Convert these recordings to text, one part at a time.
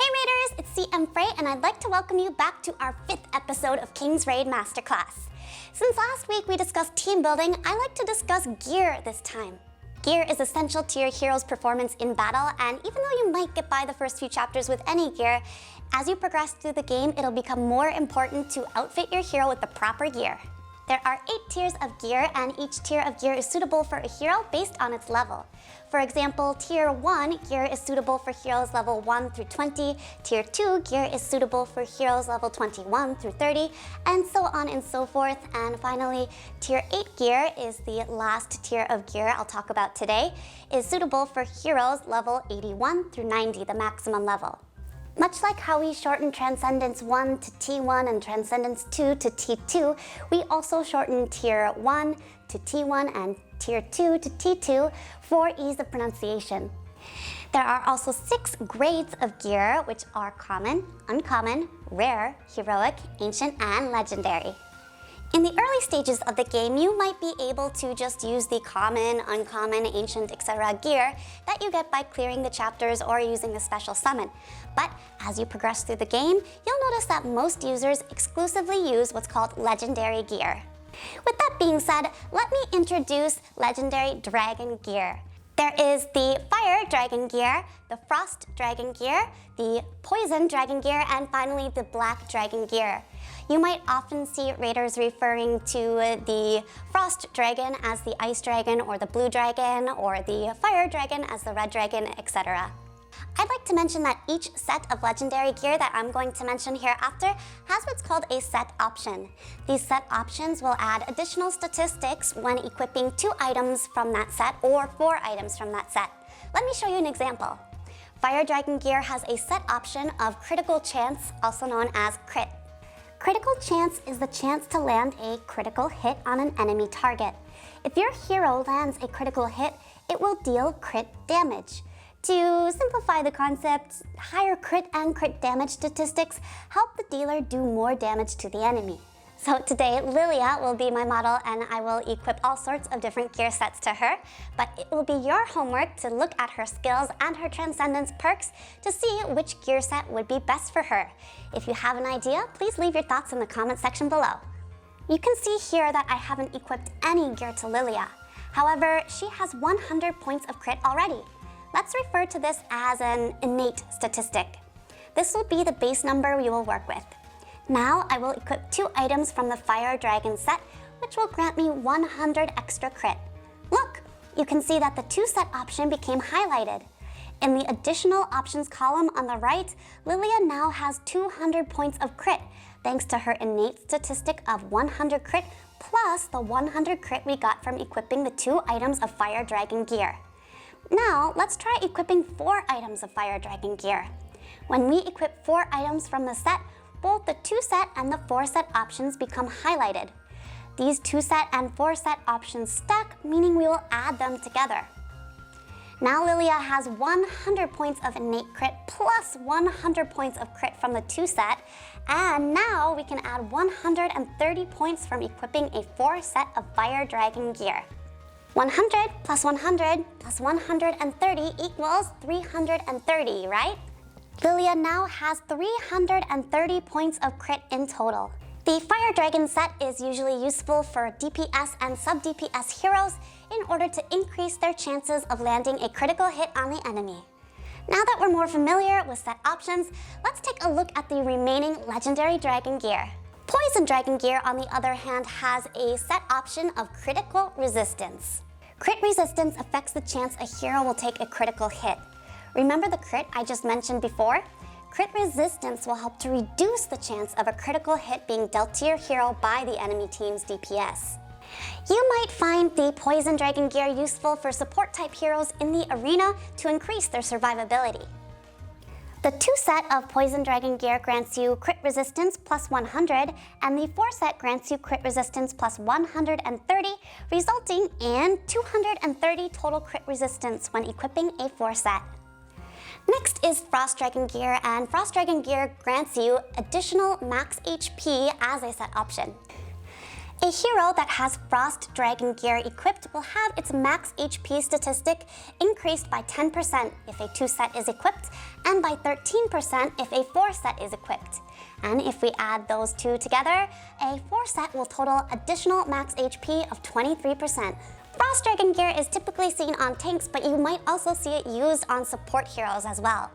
Hey Raiders, it's CM Frey and I'd like to welcome you back to our 5th episode of King's Raid Masterclass. Since last week we discussed team building, I like to discuss gear this time. Gear is essential to your hero's performance in battle, and even though you might get by the first few chapters with any gear, as you progress through the game, it'll become more important to outfit your hero with the proper gear. There are 8 tiers of gear, and each tier of gear is suitable for a hero based on its level. For example, Tier 1 gear is suitable for heroes level 1 through 20, Tier 2 gear is suitable for heroes level 21 through 30, and so on and so forth. And finally, Tier 8 gear is the last tier of gear I'll talk about today, is suitable for heroes level 81 through 90, the maximum level. Much like how we shorten Transcendence 1 to T1 and Transcendence 2 to T2, we also shorten Tier 1 to T1 and Tier 2 to T2 for ease of pronunciation. There are also 6 grades of gear, which are common, uncommon, rare, heroic, ancient, and legendary. In the early stages of the game, you might be able to just use the common, uncommon, ancient, etc. gear that you get by clearing the chapters or using a special summon. But as you progress through the game, you'll notice that most users exclusively use what's called legendary gear. With that being said, let me introduce legendary dragon gear. There is the Fire Dragon gear, the Frost Dragon gear, the Poison Dragon gear, and finally the Black Dragon gear. You might often see raiders referring to the Frost Dragon as the Ice Dragon or the Blue Dragon, or the Fire Dragon as the Red Dragon, etc. I'd like to mention that each set of legendary gear that I'm going to mention hereafter has what's called a set option. These set options will add additional statistics when equipping 2 items from that set or 4 items from that set. Let me show you an example. Fire Dragon gear has a set option of critical chance, also known as crit. Critical chance is the chance to land a critical hit on an enemy target. If your hero lands a critical hit, it will deal crit damage. To simplify the concept, higher crit and crit damage statistics help the dealer do more damage to the enemy. So today, Lilia will be my model and I will equip all sorts of different gear sets to her, but it will be your homework to look at her skills and her Transcendence perks to see which gear set would be best for her. If you have an idea, please leave your thoughts in the comment section below. You can see here that I haven't equipped any gear to Lilia. However, she has 100 points of crit already. Let's refer to this as an innate statistic. This will be the base number we will work with. Now I will equip 2 items from the Fire Dragon set, which will grant me 100 extra crit. Look, you can see that the 2 set option became highlighted. In the additional options column on the right, Lilia now has 200 points of crit, thanks to her innate statistic of 100 crit plus the 100 crit we got from equipping the 2 items of Fire Dragon gear. Now, let's try equipping 4 items of Fire Dragon gear. When we equip 4 items from the set, both the 2 set and the 4 set options become highlighted. These 2 set and 4 set options stack, meaning we will add them together. Now Lilia has 100 points of innate crit plus 100 points of crit from the 2 set, and now we can add 130 points from equipping a 4 set of Fire Dragon gear. 100 plus 100 plus 130 equals 330, right? Lilia now has 330 points of crit in total. The Fire Dragon set is usually useful for DPS and sub-DPS heroes in order to increase their chances of landing a critical hit on the enemy. Now that we're more familiar with set options, let's take a look at the remaining legendary dragon gear. Poison Dragon gear, on the other hand, has a set option of critical resistance. Crit resistance affects the chance a hero will take a critical hit. Remember the crit I just mentioned before? Crit resistance will help to reduce the chance of a critical hit being dealt to your hero by the enemy team's DPS. You might find the Poison Dragon gear useful for support type heroes in the arena to increase their survivability. The 2 set of Poison Dragon gear grants you crit resistance plus 100, and the 4 set grants you crit resistance plus 130, resulting in 230 total crit resistance when equipping a 4 set. Next is Frost Dragon gear, and Frost Dragon gear grants you additional max HP as a set option. A hero that has Frost Dragon gear equipped will have its max HP statistic increased by 10% if a 2-set is equipped, and by 13% if a 4-set is equipped. And if we add those two together, a 4-set will total additional max HP of 23%. Frost Dragon gear is typically seen on tanks, but you might also see it used on support heroes as well.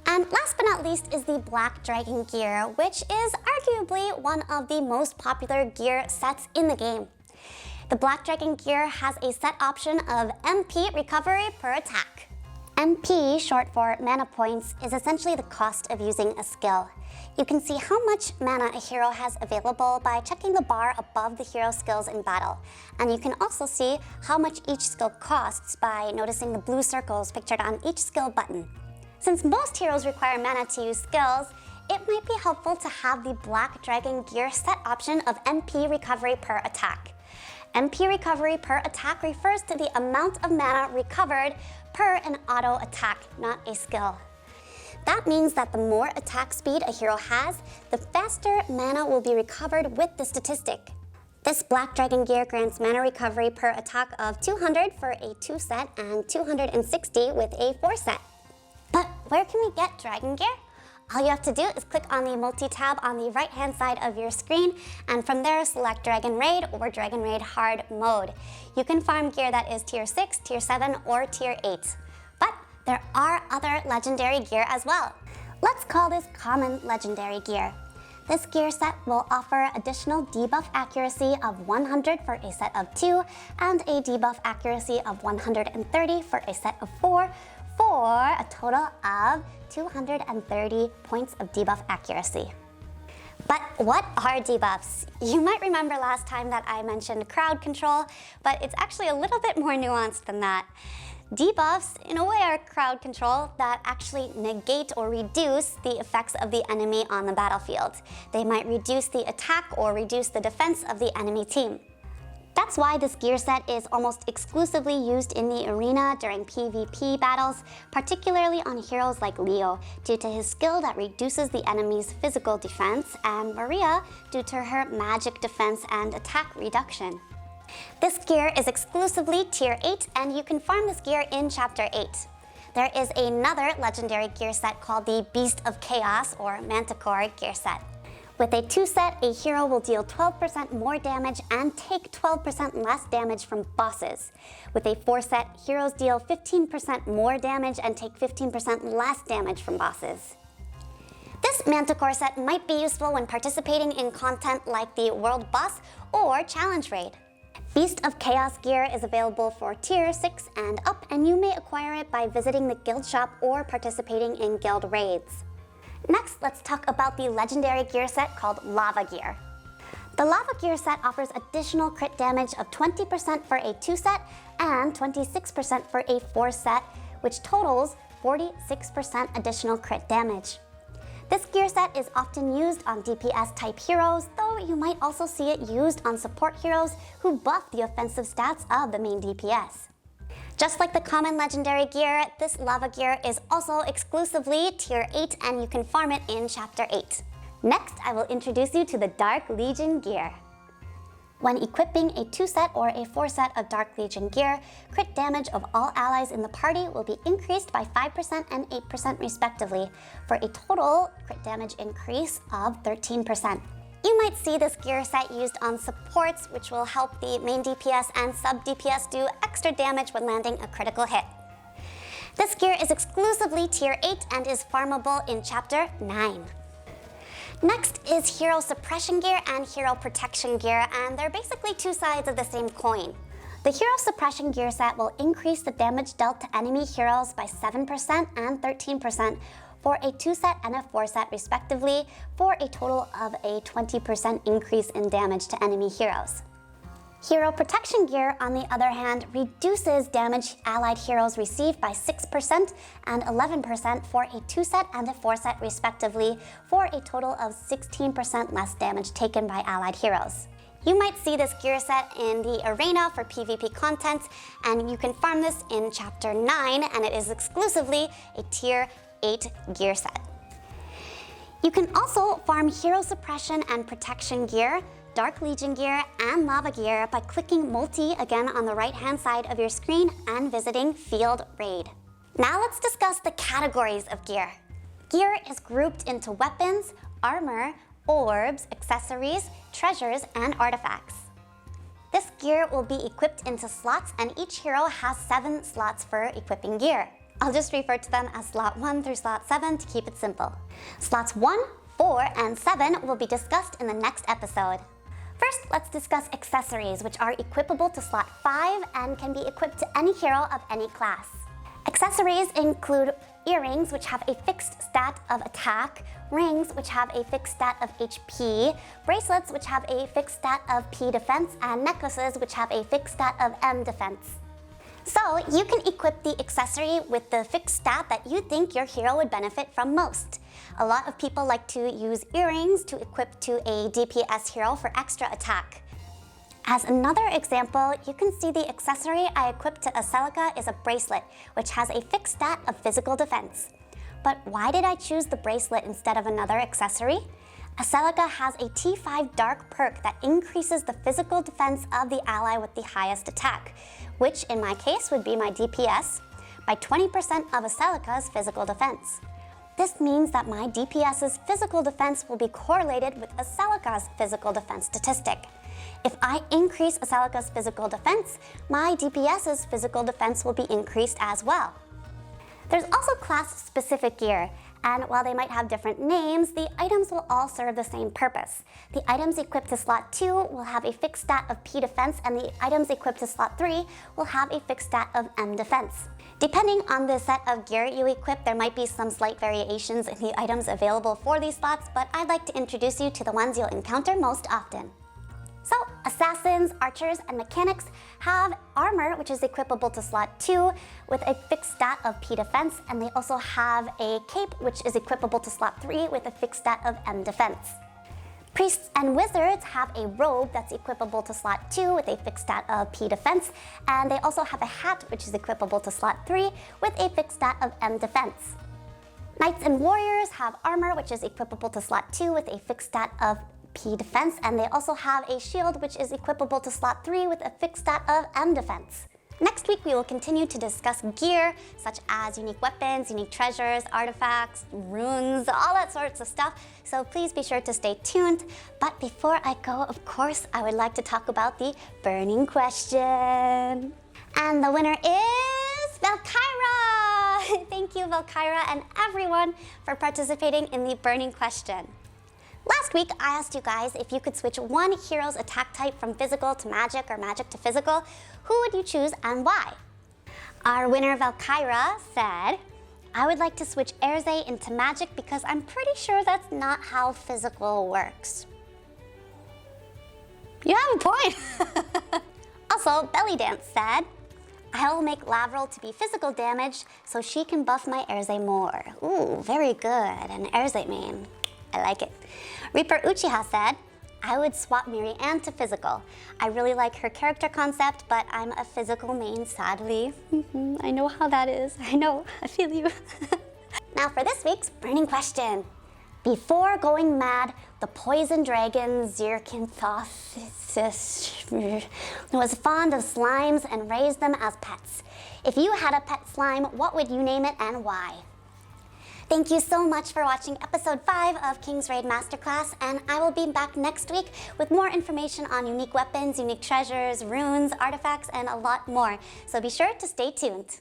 And last but not least is the Black Dragon gear, which is arguably one of the most popular gear sets in the game. The Black Dragon gear has a set option of MP recovery per attack. MP, short for mana points, is essentially the cost of using a skill. You can see how much mana a hero has available by checking the bar above the hero skills in battle. And you can also see how much each skill costs by noticing the blue circles pictured on each skill button. Since most heroes require mana to use skills, it might be helpful to have the Black Dragon gear set option of MP recovery per attack. MP recovery per attack refers to the amount of mana recovered per an auto attack, not a skill. That means that the more attack speed a hero has, the faster mana will be recovered with the statistic. This Black Dragon gear grants mana recovery per attack of 200 for a 2-set and 260 with a 4-set. But where can we get Dragon gear? All you have to do is click on the multi-tab on the right-hand side of your screen, and from there select Dragon Raid or Dragon Raid Hard mode. You can farm gear that is Tier 6, Tier 7, or Tier 8. But there are other legendary gear as well. Let's call this Common Legendary gear. This gear set will offer additional debuff accuracy of 100 for a set of 2, and a debuff accuracy of 130 for a set of 4, for a total of 230 points of debuff accuracy. But what are debuffs? You might remember last time that I mentioned crowd control, but it's actually a little bit more nuanced than that. Debuffs, in a way, are crowd control that actually negate or reduce the effects of the enemy on the battlefield. They might reduce the attack or reduce the defense of the enemy team. That's why this gear set is almost exclusively used in the arena during PvP battles, particularly on heroes like Leo, due to his skill that reduces the enemy's physical defense, and Maria, due to her magic defense and attack reduction. This gear is exclusively Tier 8, and you can farm this gear in Chapter 8. There is another legendary gear set called the Beast of Chaos, or Manticore gear set. With a 2-set, a hero will deal 12% more damage and take 12% less damage from bosses. With a 4-set, heroes deal 15% more damage and take 15% less damage from bosses. This Manticore set might be useful when participating in content like the World Boss or Challenge Raid. Beast of Chaos gear is available for Tier 6 and up, and you may acquire it by visiting the guild shop or participating in guild raids. Next, let's talk about the legendary gear set called Lava gear. The Lava gear set offers additional crit damage of 20% for a 2-set and 26% for a 4-set, which totals 46% additional crit damage. This gear set is often used on DPS-type heroes, though you might also see it used on support heroes who buff the offensive stats of the main DPS. Just like the common legendary gear, this Lava gear is also exclusively Tier 8, and you can farm it in Chapter 8. Next, I will introduce you to the Dark Legion gear. When equipping a 2-set or a 4-set of Dark Legion gear, crit damage of all allies in the party will be increased by 5% and 8% respectively, for a total crit damage increase of 13%. You might see this gear set used on supports, which will help the main DPS and sub-DPS do extra damage when landing a critical hit. This gear is exclusively Tier 8 and is farmable in Chapter 9. Next is Hero Suppression gear and Hero Protection gear, and they're basically two sides of the same coin. The Hero Suppression gear set will increase the damage dealt to enemy heroes by 7% and 13%, for a 2-set and a 4-set respectively, for a total of a 20% increase in damage to enemy heroes. Hero Protection gear, on the other hand, reduces damage allied heroes receive by 6% and 11% for a 2-set and a 4-set respectively, for a total of 16% less damage taken by allied heroes. You might see this gear set in the arena for PvP content, and you can farm this in Chapter 9, and it is exclusively a Tier 8 gear set. You can also farm Hero Suppression and Protection gear Dark Legion gear, and Lava gear by clicking Multi again on the right-hand side of your screen and visiting Field Raid. Now let's discuss the categories of gear. Gear is grouped into weapons, armor, orbs, accessories, treasures, and artifacts. This gear will be equipped into slots, and each hero has 7 slots for equipping gear. I'll just refer to them as slot 1 through slot 7 to keep it simple. Slots 1, 4, and 7 will be discussed in the next episode. First, let's discuss accessories, which are equipable to slot 5 and can be equipped to any hero of any class. Accessories include earrings, which have a fixed stat of attack, rings, which have a fixed stat of HP, bracelets, which have a fixed stat of P defense, and necklaces, which have a fixed stat of M defense. So, you can equip the accessory with the fixed stat that you think your hero would benefit from most. A lot of people like to use earrings to equip to a DPS hero for extra attack. As another example, you can see the accessory I equipped to Aselica is a bracelet, which has a fixed stat of physical defense. But why did I choose the bracelet instead of another accessory? Aselica has a T5 dark perk that increases the physical defense of the ally with the highest attack, which in my case would be my DPS, by 20% of Aselica's physical defense. This means that my DPS's physical defense will be correlated with Aselica's physical defense statistic. If I increase Aselica's physical defense, my DPS's physical defense will be increased as well. There's also class-specific gear, and while they might have different names, the items will all serve the same purpose. The items equipped to slot 2 will have a fixed stat of P defense, and the items equipped to slot 3 will have a fixed stat of M defense. Depending on the set of gear you equip, there might be some slight variations in the items available for these slots, but I'd like to introduce you to the ones you'll encounter most often. So, assassins, archers, and mechanics have armor, which is equipable to slot 2 with a fixed stat of P defense, and they also have a cape, which is equipable to slot 3 with a fixed stat of M defense. Priests and wizards have a robe that's equipable to slot 2 with a fixed stat of P defense, and they also have a hat, which is equipable to slot 3 with a fixed stat of M defense. Knights and warriors have armor, which is equipable to slot 2 with a fixed stat of P defense, and they also have a shield which is equipable to slot 3 with a fixed stat of M defense. Next week we will continue to discuss gear such as unique weapons, unique treasures, artifacts, runes, all that sorts of stuff, so please be sure to stay tuned. But before I go, of course, I would like to talk about the burning question. And the winner is Valkyra! Thank you, Valkyra, and everyone for participating in the burning question. Last week, I asked you guys if you could switch one hero's attack type from physical to magic or magic to physical, who would you choose and why? Our winner, Valkyra, said, I would like to switch Erze into magic because I'm pretty sure that's not how physical works. You have a point. Also, Belly Dance said, I'll make Lavril to be physical damage so she can buff my Erze more. Ooh, very good, an Erze main. I like it. Reaper Uchiha said, I would swap Miri Ann to physical. I really like her character concept, but I'm a physical main, sadly. I know how that is. I know, I feel you. Now for this week's burning question. Before going mad, the poison dragon Zirkinthoth was fond of slimes and raised them as pets. If you had a pet slime, what would you name it and why? Thank you so much for watching episode 5 of King's Raid Masterclass, and I will be back next week with more information on unique weapons, unique treasures, runes, artifacts, and a lot more. So be sure to stay tuned.